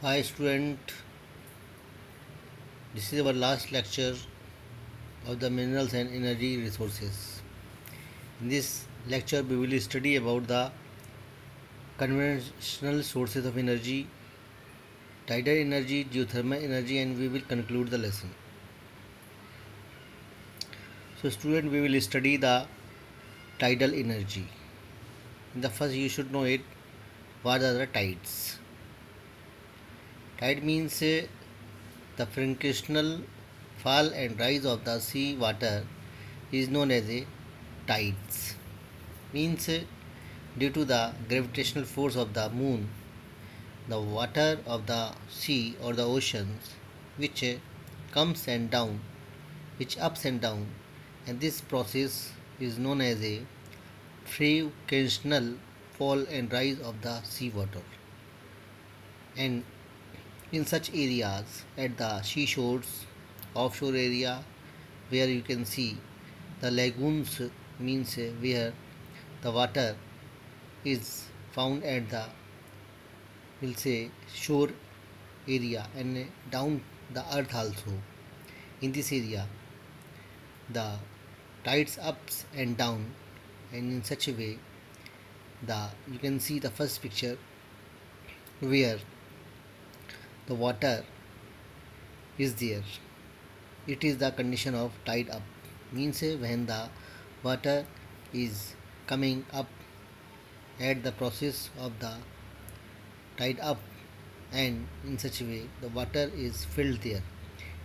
Hi student, this is our last lecture of the minerals and energy resources. In this lecture we will study about the conventional sources of energy, tidal energy, geothermal energy, and we will conclude the lesson. So student, we will study the tidal energy. In the first you should know it, what are the tides. Tide means the frictional fall and rise of the sea water is known as a tides. Means due to the gravitational force of the moon, the water of the sea or the oceans, which comes and down, which ups and down, and this process is known as a frictional fall and rise of the sea water. And in such areas at the seashores, offshore area, where you can see the lagoons, means where the water is found at the, we'll say, shore area and down the earth also. In this area the tides ups and down, and in such a way the you can see the first picture where the water is there. It is the condition of tide up, means when the water is coming up at the process of the tide up, and in such a way the water is filled there.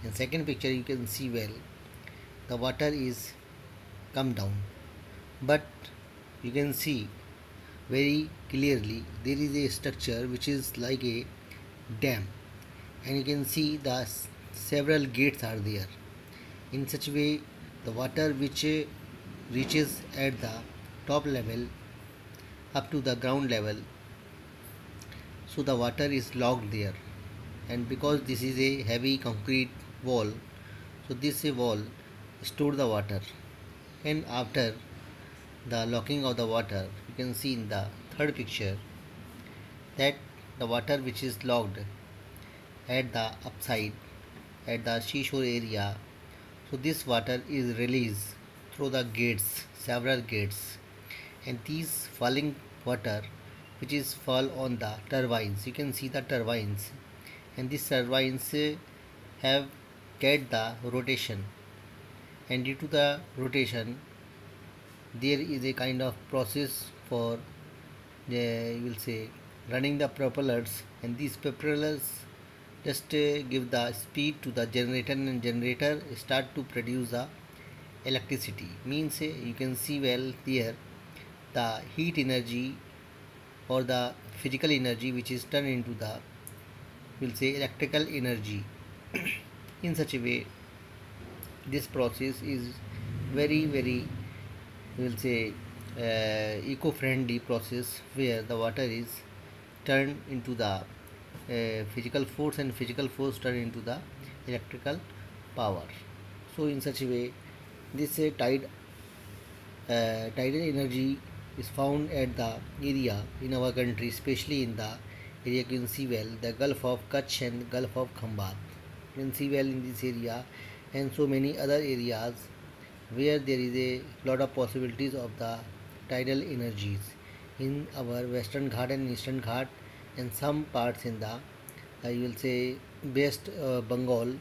In second picture you can see well the water is come down, but you can see very clearly there is a structure which is like a dam, and you can see the several gates are there. In such a way the water which reaches at the top level up to the ground level, so the water is locked there. And because this is a heavy concrete wall, so this wall store the water, and after the locking of the water you can see in the third picture that the water which is locked at the upside at the seashore area, so this water is released through the gates, several gates, and these falling water which is fall on the turbines, you can see the turbines, and these turbines have get the rotation, and due to the rotation there is a kind of process for you will say running the propellers, and these propellers just give the speed to the generator, and generator start to produce the electricity. Means you can see well here the heat energy or the physical energy which is turned into the, we'll say, electrical energy. In such a way this process is very we'll say eco-friendly process, where the water is turned into the physical force, and physical force turned into the electrical power. So in such a way this tidal energy is found at the area in our country, especially in the area you can see well the Gulf of Kutch and Gulf of Khambat. You can see well in this area and so many other areas where there is a lot of possibilities of the tidal energies in our Western Ghat and Eastern Ghat, and some parts in the you will say West Bengal,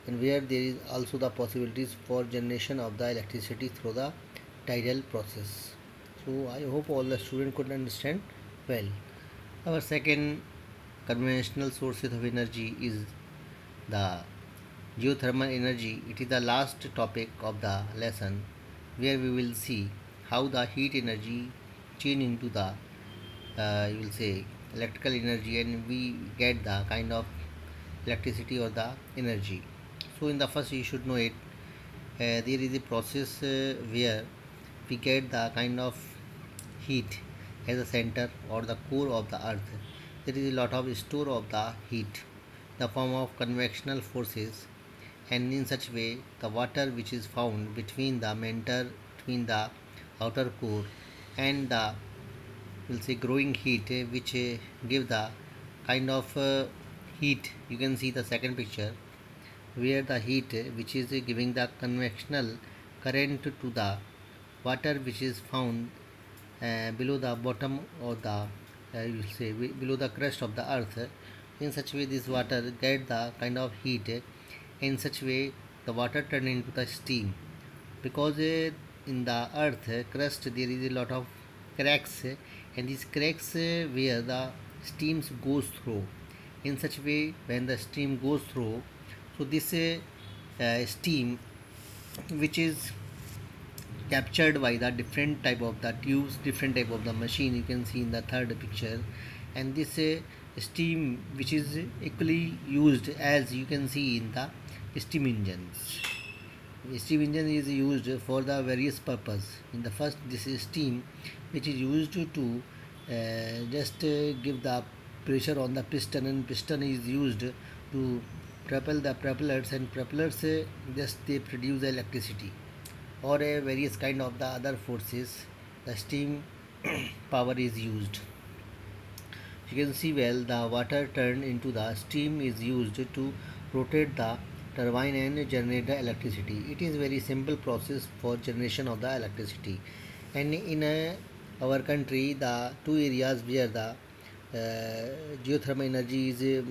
and where there is also the possibilities for generation of the electricity through the tidal process. So I hope all the students could understand well. Our second conventional sources of energy is the geothermal energy. It is the last topic of the lesson, where we will see how the heat energy change into the you will say electrical energy, and we get the kind of electricity or the energy. So in the first you should know it, there is a process where we get the kind of heat as a center or the core of the earth. There is a lot of store of the heat, the form of convectional forces, and in such way the water which is found between the mentor, between the outer core and the, we'll say, growing heat, which give the kind of heat. You can see the second picture where the heat which is giving the convectional current to the water which is found below the bottom of the you will say below the crust of the earth. In such way this water get the kind of heat. In such way the water turn into the steam because in the earth crust there is a lot of cracks, and these cracks where the steams goes through. In such way when the steam goes through, so this steam which is captured by the different type of the tubes, different type of the machine you can see in the third picture. And this steam which is equally used as you can see in the steam engines. Steam engine is used for the various purpose. In the first, this is steam which is used to just give the pressure on the piston, and piston is used to propel the propellers, and propellers just they produce electricity or a various kind of the other forces. The steam power is used. You can see well the water turned into the steam is used to rotate the turbine and generate the electricity. It is very simple process for generation of the electricity. And in our country, the two areas where the geothermal energy is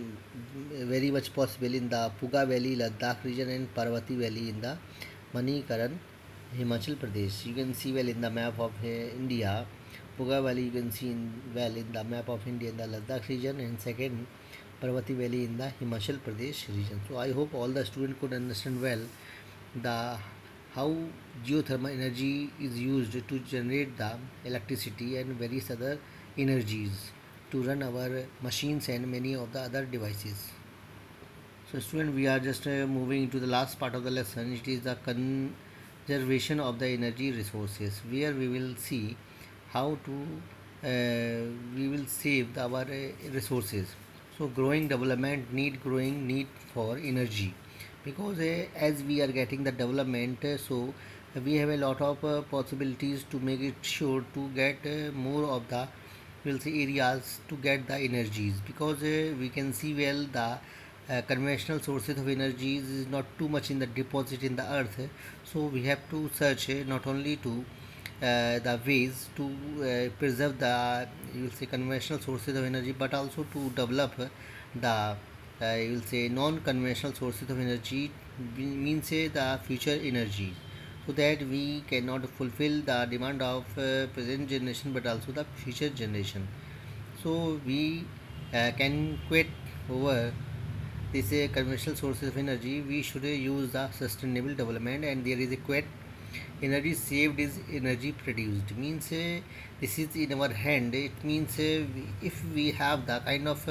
very much possible in the Puga Valley, Ladakh region, and Parvati Valley in the Manikaran, Himachal Pradesh. You can see well in the map of India. Puga Valley you can see well in the map of India in the Ladakh region, and second Parvati Valley in the Himachal Pradesh region. So I hope all the students could understand well the how geothermal energy is used to generate the electricity and various other energies to run our machines and many of the other devices. So student, we are just moving into the last part of the lesson. It is the conservation of the energy resources, where we will see how to we will save our resources. So growing development growing need for energy, because as we are getting the development, so we have a lot of possibilities to make it sure to get more of the we'll say areas to get the energies, because we can see well the conventional sources of energies is not too much in the deposit in the earth. So we have to search not only to the ways to preserve the you will say conventional sources of energy, but also to develop the you will say non-conventional sources of energy, means the future energy, so that we cannot fulfill the demand of present generation but also the future generation. So we can quit over this conventional sources of energy. We should use the sustainable development, and there is a quote: energy saved is energy produced. Means this is in our hand. It means if we have the kind of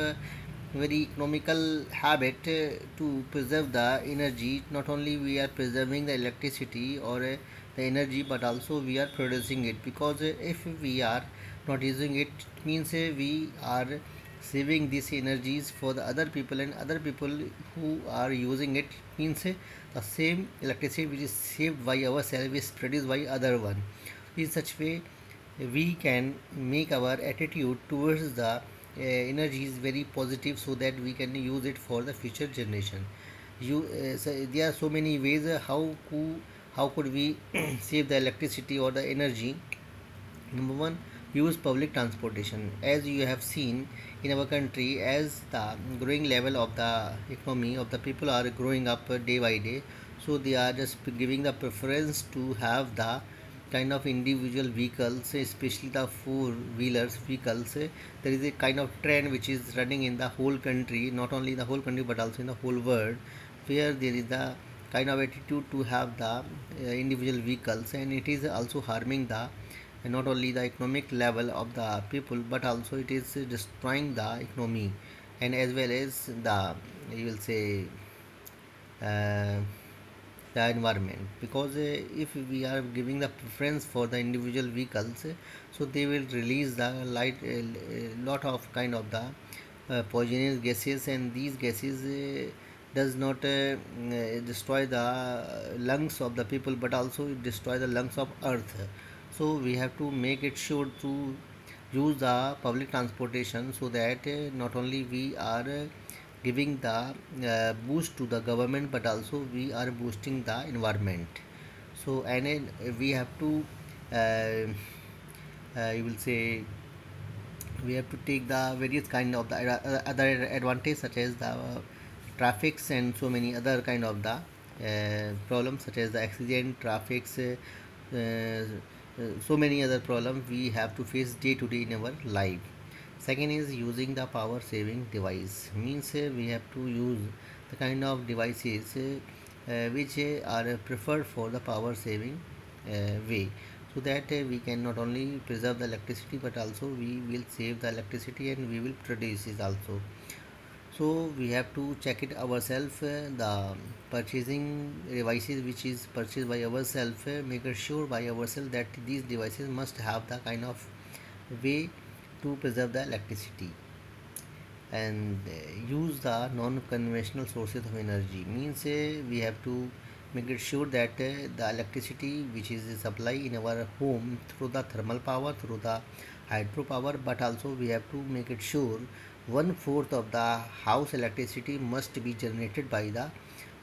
very economical habit to preserve the energy, not only we are preserving the electricity or the energy, but also we are producing it, because if we are not using it, it means we are saving these energies for the other people, and other people who are using it, means the same electricity which is saved by ourselves is produced by other one. In such way we can make our attitude towards the energy is very positive, so that we can use it for the future generation. So there are so many ways how could we save the electricity or the energy. Number one, use public transportation. As you have seen in our country, as the growing level of the economy of the people are growing up day by day, so they are just giving the preference to have the kind of individual vehicles, especially the four wheelers vehicles. There is a kind of trend which is running in the whole country, not only in the whole country but also in the whole world, where there is the kind of attitude to have the individual vehicles, and it is also harming the not only the economic level of the people, but also it is destroying the economy, and as well as the you will say uh, the environment, because if we are giving the preference for the individual vehicles, so they will release the light lot of kind of the poisonous gases, and these gases does not destroy the lungs of the people, but also it destroy the lungs of earth. So we have to make it sure to use the public transportation, so that not only we are giving the boost to the government, but also we are boosting the environment. So and then we have to you will say we have to take the various kind of the other advantage, such as the traffics and so many other kind of the problems, such as the accident traffics, so many other problems we have to face day to day in our life. Second is using the power saving device, means we have to use the kind of devices which are preferred for the power saving way, so that we can not only preserve the electricity, but also we will save the electricity and we will produce it also. So we have to check it ourselves, the purchasing devices which is purchased by ourselves, make it sure by ourselves that these devices must have the kind of way to preserve the electricity. And use the non-conventional sources of energy, means we have to make it sure that the electricity which is supplied in our home through the thermal power, through the hydropower, but also we have to make it sure one fourth of the house electricity must be generated by the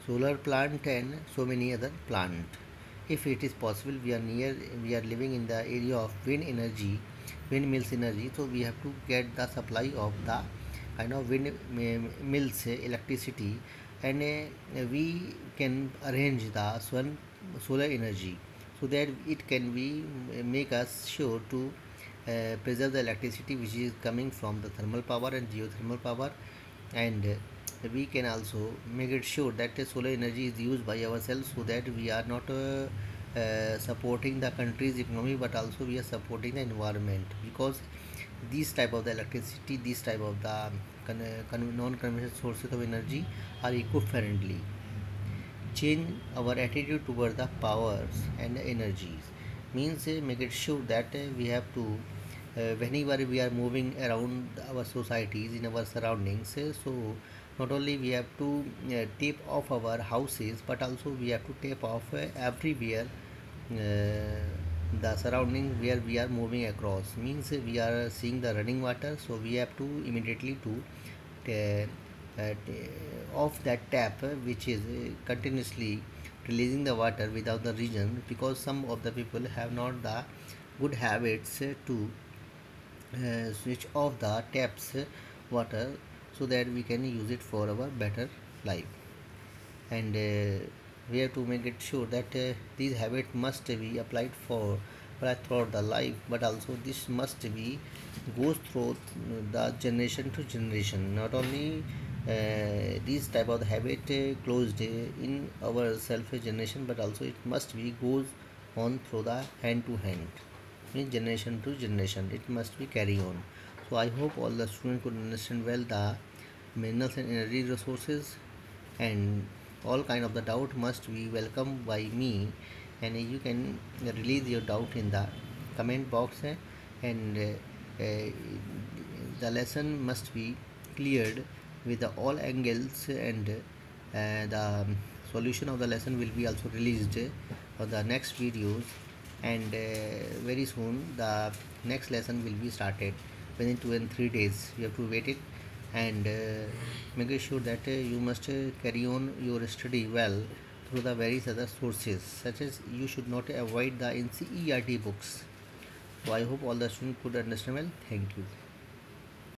solar plant and so many other plant. If it is possible, we are living in the area of windmills energy, so we have to get the supply of the kind of windmills electricity, and we can arrange the solar energy, so that it can be make us sure to preserve the electricity which is coming from the thermal power and geothermal power. And we can also make it sure that the solar energy is used by ourselves, so that we are not supporting the country's economy, but also we are supporting the environment, because these type of the electricity, these type of the non-conventional sources of energy are eco-friendly. Change our attitude toward the powers and energies, means make it sure that we have to whenever we are moving around our societies in our surroundings, so not only we have to tape off our houses, but also we have to tape off everywhere the surrounding where we are moving across, means we are seeing the running water, so we have to immediately to off that tap which is continuously releasing the water without the reason, because some of the people have not the good habits to switch off the taps water, so that we can use it for our better life. And we have to make it sure that these habits must be applied for applied throughout the life, but also this must be goes through the generation to generation, not only these type of habit closed in our self generation, but also it must be goes on through the hand to hand, means generation to generation it must be carry on. So I hope all the students could understand well the minerals and energy resources, and all kind of the doubt must be welcomed by me, and you can release your doubt in the comment box, and the lesson must be cleared with the all angles, and the solution of the lesson will be also released on the next videos. And very soon the next lesson will be started within 2 and 3 days. You have to wait it, and make sure that you must carry on your study well through the various other sources, such as you should not avoid the NCERT books. So I hope all the students could understand well. Thank you.